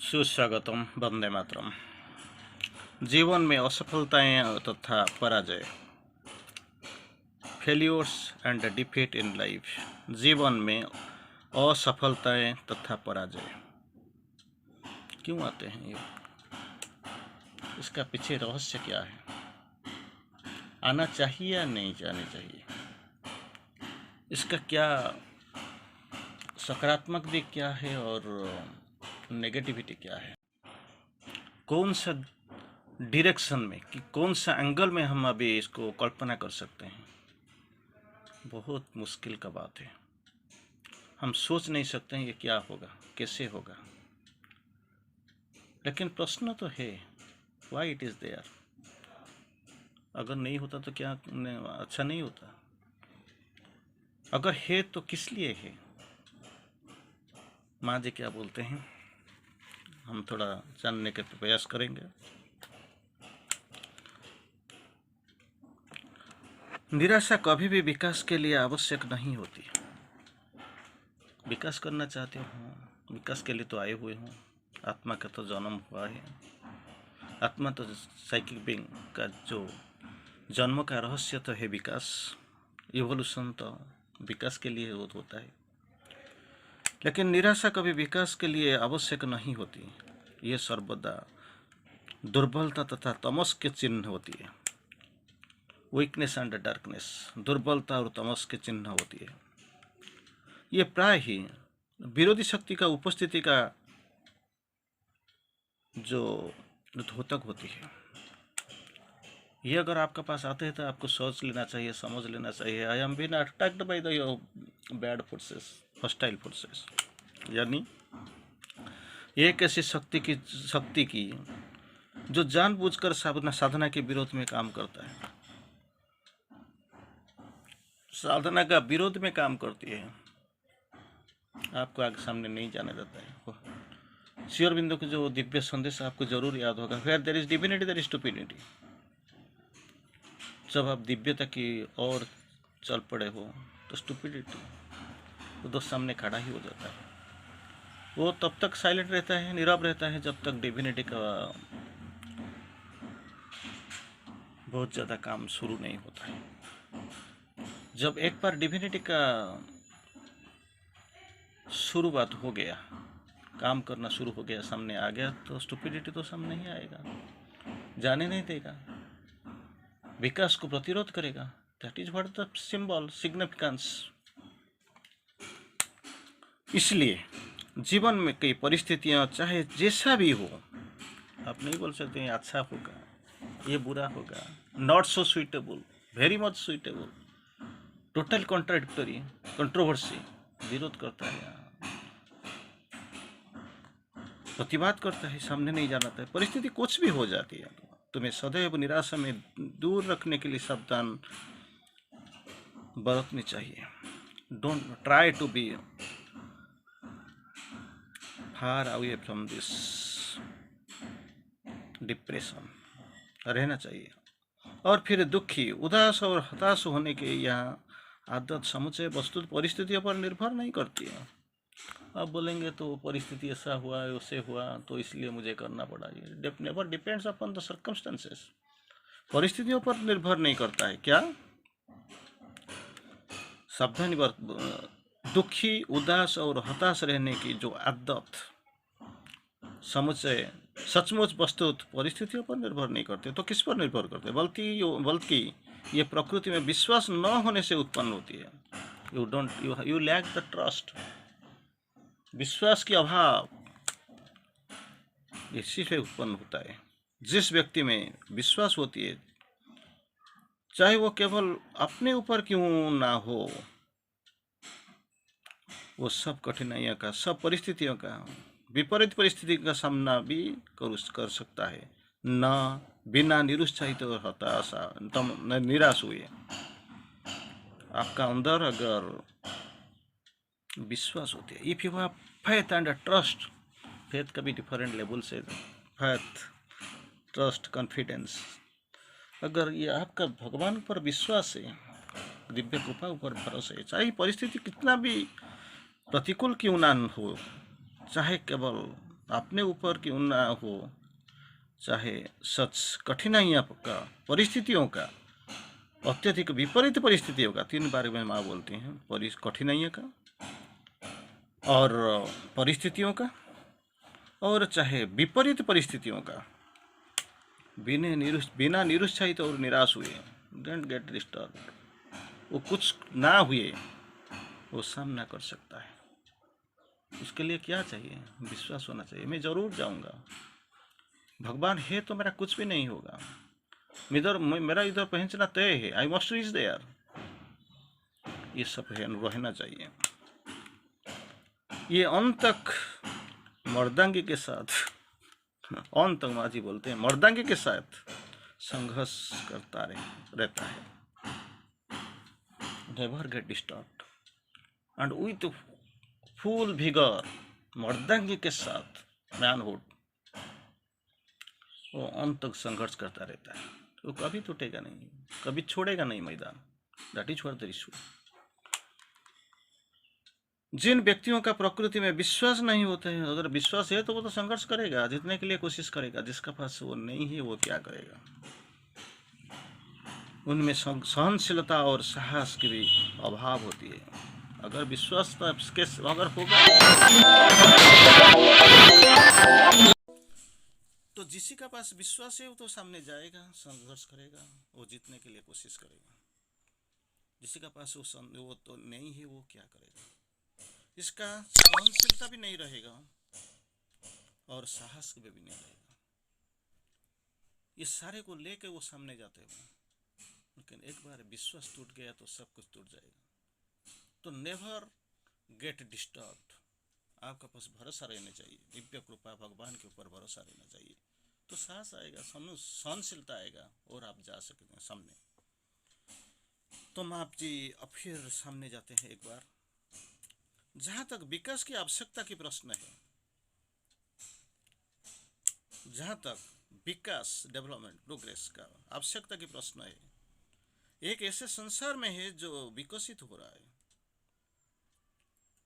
सुस्वागतम। वंदे मातरम। जीवन में असफलताएं तथा पराजय, failures and defeat in life. जीवन में असफलताएं तथा पराजय क्यों आते हैं? ये इसका पीछे रहस्य क्या है? आना चाहिए या नहीं जाना चाहिए? इसका क्या सकारात्मक दिख क्या है और नेगेटिविटी क्या है? कौन सा डायरेक्शन में कि कौन सा एंगल में हम अभी इसको कल्पना कर सकते हैं? बहुत मुश्किल का बात है। हम सोच नहीं सकते हैं ये क्या होगा, कैसे होगा। लेकिन प्रश्न तो है, व्हाई इट इज़ देयर। अगर नहीं होता तो क्या अच्छा नहीं होता? अगर है तो किस लिए है? माँ जी क्या बोलते हैं, हम थोड़ा जानने के प्रयास करेंगे। निराशा कभी भी विकास के लिए आवश्यक नहीं होती। विकास करना चाहते हो, विकास के लिए तो आए हुए हो। आत्मा का तो जन्म हुआ है। आत्मा तो साइकिक बीइंग का जो जन्म का रहस्य तो है विकास। इवोल्यूशन तो विकास के लिए होता है। लेकिन निराशा कभी विकास के लिए आवश्यक नहीं होती। ये सर्वदा दुर्बलता तथा तमस के चिन्ह होती है। वीकनेस एंड डार्कनेस, दुर्बलता और तमस के चिन्ह होती है। ये प्राय ही विरोधी शक्ति का उपस्थिति का जो द्योतक होती है। ये अगर आपके पास आते हैं तो आपको सोच लेना चाहिए, समझ लेना चाहिए, I am been attacked by the bad forces, hostile forces. यानी एक ऐसी शक्ति की जो जानबूझकर साधना के विरोध में काम करता है, साधना का विरोध में काम करती है, आपको आगे सामने नहीं जाने देता है। श्री अरविंदो के जो दिव्य संदेश आपको जरूर याद होगा, where there is divinity there is stupidity. जब आप दिव्यता की ओर चल पड़े हो तो स्टुपिडिटी वो तो सामने खड़ा ही हो जाता है। वो तब तक साइलेंट रहता है, नीरव रहता है, जब तक डिविनिटी का बहुत ज़्यादा काम शुरू नहीं होता है। जब एक बार डिविनिटी का शुरुआत हो गया, काम करना शुरू हो गया, सामने आ गया, तो स्टुपिडिटी तो सामने ही आएगा, जाने नहीं देगा, विकास को प्रतिरोध करेगा। That is what the symbol significance. इसलिए जीवन में कई परिस्थितियां चाहे जैसा भी हो, आप नहीं बोल सकते हैं अच्छा होगा, ये बुरा होगा, not so suitable, very much suitable, total contradictory, controversy, विरोध करता है, प्रतिवाद करता है, सामने नहीं जाना है। परिस्थिति कुछ भी हो जाती है, तुम्हें सदैव निराशा में दूर रखने के लिए सावधान बरतनी चाहिए। Don't try to be far away from this depression, रहना चाहिए। और फिर दुखी, उदास और हताश होने के यहाँ आदत समुचे वस्तु परिस्थितियों पर निर्भर नहीं करती है। आप बोलेंगे तो परिस्थिति ऐसा हुआ, वैसे हुआ, तो इसलिए मुझे करना पड़ा। ये never depends upon the circumstances. परिस्थितियों पर निर्भर नहीं करता है। क्या सावधानी दुखी, उदास और हताश रहने की जो आदत समुचय सचमुच वस्तुत परिस्थितियों पर निर्भर नहीं करते, तो किस पर निर्भर करते? बल्कि ये प्रकृति में विश्वास न होने से उत्पन्न होती है। यू लैक द ट्रस्ट, विश्वास की अभाव इसी से उत्पन्न होता है। जिस व्यक्ति में विश्वास होती है, चाहे वो केवल अपने ऊपर क्यों ना हो, वो सब कठिनाइयों का, सब परिस्थितियों का, विपरीत परिस्थिति का सामना भी कर सकता है, न बिना निरुत्साहित और हताशा निराश हुए। आपका अंदर अगर विश्वास होती है, if you have faith and trust, faith का भी डिफरेंट लेवल से, फेथ, ट्रस्ट, कॉन्फिडेंस, अगर ये आपका भगवान पर विश्वास है, दिव्य कृपा ऊपर भरोसा है, चाहे परिस्थिति कितना भी प्रतिकूल क्यों ना हो, चाहे केवल अपने ऊपर क्यों ना हो, चाहे सच कठिनाइयाँ का, परिस्थितियों का, अत्यधिक विपरीत परिस्थितियों का, 3 बार में माँ बोलती हैं, कठिनाइयों का और परिस्थितियों का, और चाहे विपरीत परिस्थितियों का, बिना निरुत्साहित और निराश हुए, डोंट गेट डिस्टर्ब, वो कुछ ना हुए, वो सामना कर सकता है। उसके लिए क्या चाहिए? विश्वास होना चाहिए। मैं जरूर जाऊंगा, भगवान है तो मेरा कुछ भी नहीं होगा, मेरा इधर पहुंचना तय है, आई मस्ट रीच देयर, ये सब रहना चाहिए। ये अंत तक मर्दांगी के साथ, अंत तक माँ जी बोलते हैं, मर्दांगी के साथ संघर्ष करता रहता है, never get disturb and with full vigour, मर्दांगी के साथ मैनहुड, वो अंत तक संघर्ष करता रहता है। वो कभी टूटेगा नहीं, कभी छोड़ेगा नहीं मैदान। That is what the issue. जिन व्यक्तियों का प्रकृति में विश्वास नहीं होता है, अगर विश्वास है तो वो तो संघर्ष करेगा, जीतने के लिए कोशिश करेगा। जिसका पास वो नहीं है वो क्या करेगा? उनमें सहनशीलता और साहस की भी अभाव होती है। अगर विश्वास के अगर होगा तो जिसी का पास विश्वास है वो तो सामने जाएगा, संघर्ष करेगा, वो जीतने के लिए कोशिश करेगा। जिसी का पास वो तो नहीं है वो क्या करेगा? इसका सहनशीलता भी नहीं रहेगा और साहस भी नहीं रहेगा। ये सारे को लेके वो सामने जाते हैं, लेकिन एक बार विश्वास टूट गया तो सब कुछ टूट जाएगा। तो नेवर गेट डिस्टर्ब्ड। आपका पास भरोसा रहना चाहिए, दिव्य कृपा भगवान के ऊपर भरोसा रहना चाहिए, तो साहस आएगा, सहनशीलता आएगा और आप जा सकते सामने। तो आप जी अब फिर सामने जाते हैं एक बार। जहां तक विकास की आवश्यकता की प्रश्न है, जहां तक विकास, डेवलपमेंट, प्रोग्रेस का आवश्यकता की प्रश्न है, एक ऐसे संसार में है जो विकसित हो रहा है।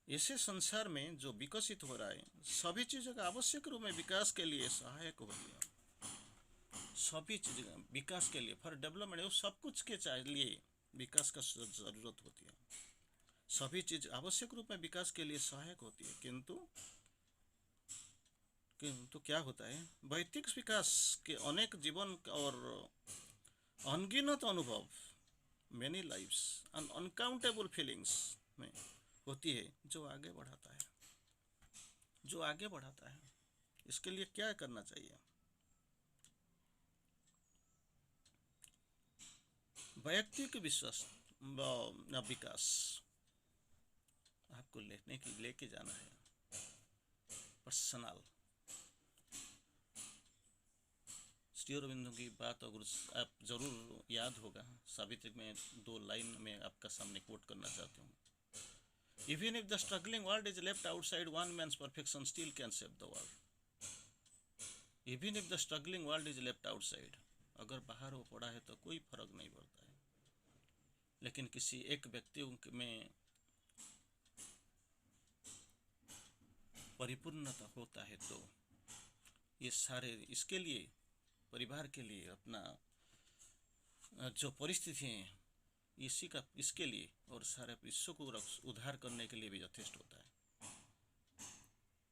ऐसे संसार में जो विकसित हो रहा है, सभी चीजों का आवश्यक रूप में विकास के लिए सहायक हो गया। सभी चीजें विकास के लिए, फॉर डेवलपमेंट, सब कुछ के लिए विकास का जरूरत होती है। सभी चीज आवश्यक रूप में विकास के लिए सहायक होती है, किंतु क्या होता है, भौतिक विकास के अनेक जीवन और अनगिनत अनुभव, many lives and uncountable feelings में होती है, जो आगे बढ़ाता है, जो आगे बढ़ाता है। इसके लिए क्या करना चाहिए? वैयक्तिक विश्वास विकास आपको लेके जाना है, पर्सनल। श्री अरविंदो की बात अगर आप जरूर याद होगा, सावित्री में 2 लाइन में आपका सामने कोट करना चाहता हूँ। Even if the struggling world is left outside, one man's perfection still can save the world. Even if the struggling world is left outside, अगर बाहर वो पड़ा है तो कोई फर्क नहीं पड़ता है, लेकिन किसी एक व्यक्ति में परिपूर्णता होता है तो ये सारे, इसके लिए, परिवार के लिए, अपना जो परिस्थिति है इसके लिए और सारे विश्व को उद्धार करने के लिए भी यथेष्ट होता है।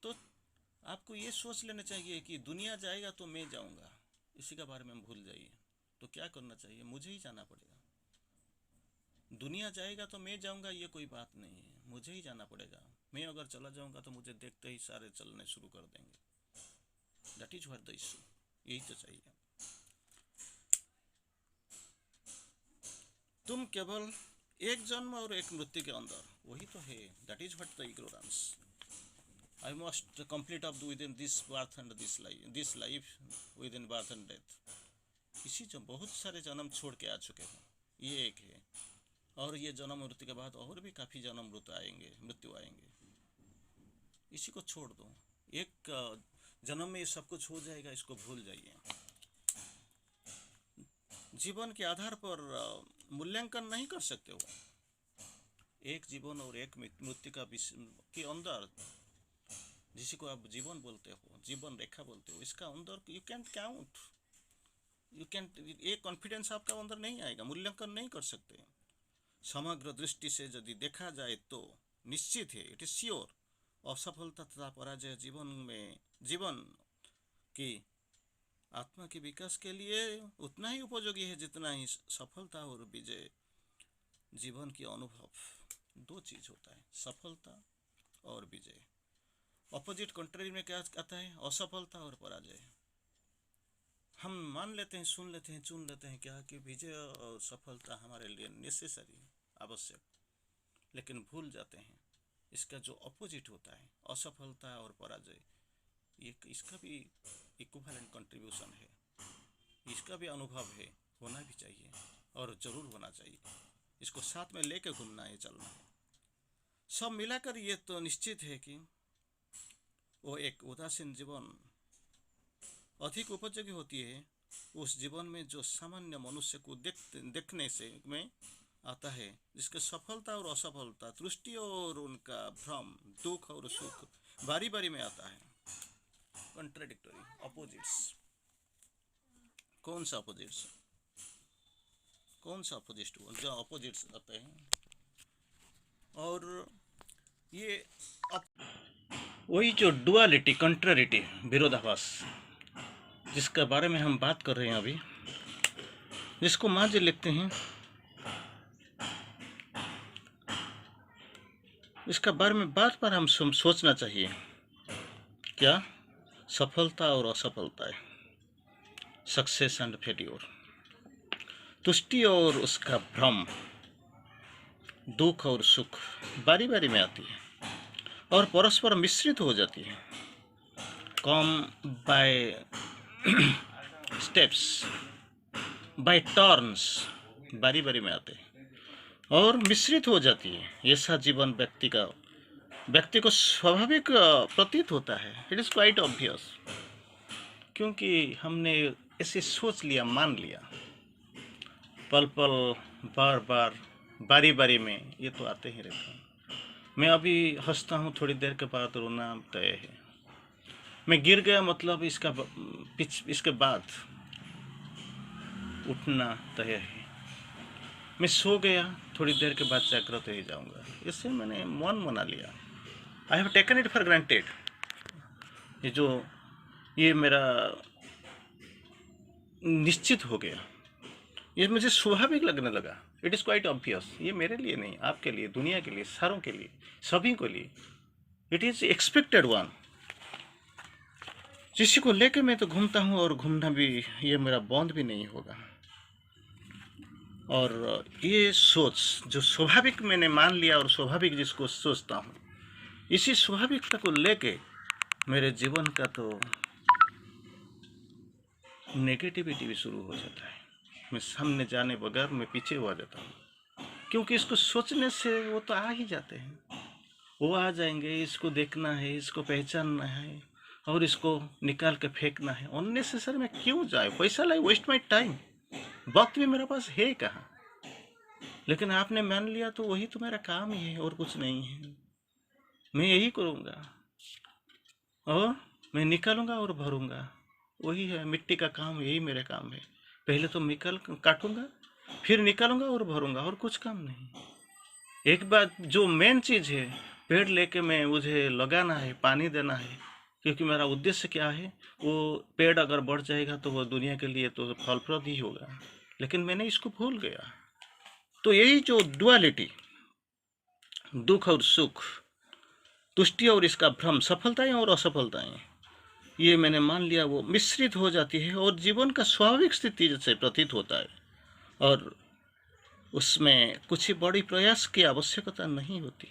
तो आपको ये सोच लेना चाहिए कि दुनिया जाएगा तो मैं जाऊंगा, इसी के बारे में भूल जाइए। तो क्या करना चाहिए? मुझे ही जाना पड़ेगा। दुनिया जाएगा तो मैं जाऊंगा, ये कोई बात नहीं है, मुझे ही जाना पड़ेगा। मैं अगर चला जाऊंगा तो मुझे देखते ही सारे चलने शुरू कर देंगे। That is what the issue. यही तो चाहिए। तुम केवल एक जन्म और एक मृत्यु के अंदर, वही तो है। That is what the ignorance. I must complete up within this birth and this life within birth and death। इसी जो बहुत सारे जन्म छोड़ के आ चुके हैं, ये एक है। और ये जन्म मृत्यु के बाद और भी काफ़ी जन्म मृत्यु आएंगे। इसी को छोड़ दो, एक जन्म में ये सब कुछ हो जाएगा, इसको भूल जाइए। जीवन के आधार पर मूल्यांकन नहीं कर सकते हो। एक जीवन और एक मृत्यु के अंदर जिसको आप जीवन बोलते हो, जीवन रेखा बोलते हो, इसका अंदर you can't count, you can, ये कॉन्फिडेंस आपका अंदर नहीं आएगा, मूल्यांकन नहीं कर सकते। समग्र दृष्टि से यदि देखा जाए तो निश्चित है, इट इज श्योर, असफलता तथा पराजय जीवन की आत्मा के विकास के लिए उतना ही उपयोगी है जितना ही सफलता और विजय। जीवन की अनुभव, दो चीज होता है, सफलता और विजय। अपोजिट कंट्री में क्या आता है, असफलता और पराजय। हम मान लेते हैं, सुन लेते हैं, चुन लेते हैं क्या कि विजय और सफलता हमारे लिए नेसेसरी, आवश्यक, लेकिन भूल जाते हैं इसका जो अपोजिट होता है, असफलता और पराजय, ये इसका भी इक्विवेलेंट कंट्रीब्यूशन है, इसका भी अनुभव है, होना भी चाहिए और ज़रूर होना चाहिए। इसको साथ में लेके घूमना है, चलना है। सब मिलाकर ये तो निश्चित है कि वो एक उदासीन जीवन अधिक उपयोगी होती है उस जीवन में जो सामान्य मनुष्य को देखने से में आता है, जिसके सफलता और असफलता, तुष्टि और उनका भ्रम, दुख और सुख बारी बारी में आता है। Contradictory, opposites. कौन सा अपोजिट्स, कौन सा अपोजिट जो अपोजिट्स आते हैं, और ये वही जो डुअलिटी, कंट्रारिटी, विरोधाभास, जिसके बारे में हम बात कर रहे हैं अभी, जिसको माँ जी लिखते हैं, इसका बारे में बार बार हम सोचना चाहिए। क्या, सफलता और असफलता है, सक्सेस एंड फेल्योर, तुष्टि और उसका भ्रम, दुख और सुख बारी बारी में आती है और परस्पर मिश्रित हो जाती है। Come by steps, by turns, बारी बारी में आते हैं और मिश्रित हो जाती है। ऐसा जीवन व्यक्ति को स्वाभाविक प्रतीत होता है। इट इज़ क्वाइट ऑब्वियस, क्योंकि हमने ऐसे सोच लिया, मान लिया, पल पल, बार बार, बारी बारी में ये तो आते ही रहते हैं। मैं अभी हंसता हूँ, थोड़ी देर के बाद रोना तय है। मैं गिर गया मतलब इसके बाद उठना तय है। मैं सो गया, थोड़ी देर के बाद जागृत हो जाऊंगा। इससे मैंने मन बना लिया। I have taken it for granted. ये मेरा निश्चित हो गया, ये मुझे स्वाभाविक लगने लगा। It is quite obvious. ये मेरे लिए नहीं, आपके लिए, दुनिया के लिए, सारों के लिए, सभी को लिए इट इज़ एक्सपेक्टेड वन। जिसी को लेके मैं तो घूमता हूँ और घूमना भी, ये मेरा बंद भी नहीं होगा। और ये सोच जो स्वाभाविक मैंने मान लिया और स्वाभाविक जिसको सोचता हूँ, इसी स्वाभाविकता को लेके मेरे जीवन का तो नेगेटिविटी भी शुरू हो जाता है। मैं सामने जाने बगैर मैं पीछे हो जाता हूँ, क्योंकि इसको सोचने से वो तो आ ही जाते हैं, वो आ जाएंगे। इसको देखना है, इसको पहचानना है और इसको निकाल के फेंकना है। अननेसेसरी में क्यों जाए, पैसा लाए, वेस्ट माई टाइम, वक्त भी मेरे पास है कहाँ। लेकिन आपने मान लिया तो वही तो मेरा काम ही है और कुछ नहीं है। मैं यही करूँगा और मैं निकालूंगा और भरूंगा, वही है मिट्टी का काम, यही मेरे काम है। पहले तो काटूंगा, फिर निकालूंगा और भरूंगा, और कुछ काम नहीं। एक बात जो मेन चीज़ है, पेड़ लेके मैं मुझे लगाना है, पानी देना है, क्योंकि मेरा उद्देश्य क्या है, वो पेड़ अगर बढ़ जाएगा तो वो दुनिया के लिए तो फलप्रद ही होगा। लेकिन मैंने इसको भूल गया। तो यही जो डुअलिटी, दुख और सुख, तुष्टि और इसका भ्रम, सफलताएं और असफलताएं, ये मैंने मान लिया, वो मिश्रित हो जाती है और जीवन का स्वाभाविक स्थिति जैसे प्रतीत होता है, और उसमें कुछ ही बड़ी प्रयास की आवश्यकता नहीं होती।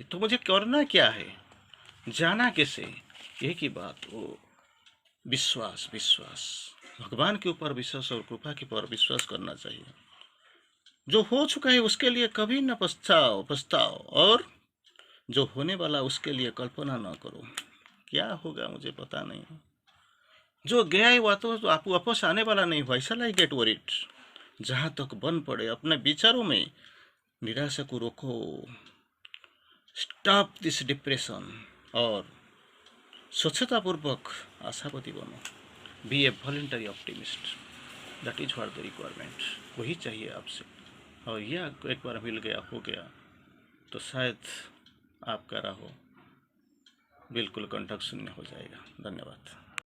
तो मुझे करना क्या है, जाना कैसे, एक ही बात, वो विश्वास, भगवान के ऊपर विश्वास और कृपा के ऊपर विश्वास करना चाहिए। जो हो चुका है उसके लिए कभी न पछताओ, और जो होने वाला उसके लिए कल्पना न करो। क्या होगा मुझे पता नहीं, जो गया है वह तो आप वापस आने वाला नहीं। वैसा लाई गेट वरीड। जहाँ तक बन पड़े अपने विचारों में निराशा को रोको, स्टॉप दिस डिप्रेशन और स्वच्छतापूर्वक आशावादी बनो। Be a voluntary optimist. That is what the requirement. वही चाहिए आपसे। और यह आपको एक बार मिल गया, हो गया, तो शायद आपका राह बिल्कुल कंटक शून्य हो जाएगा। धन्यवाद।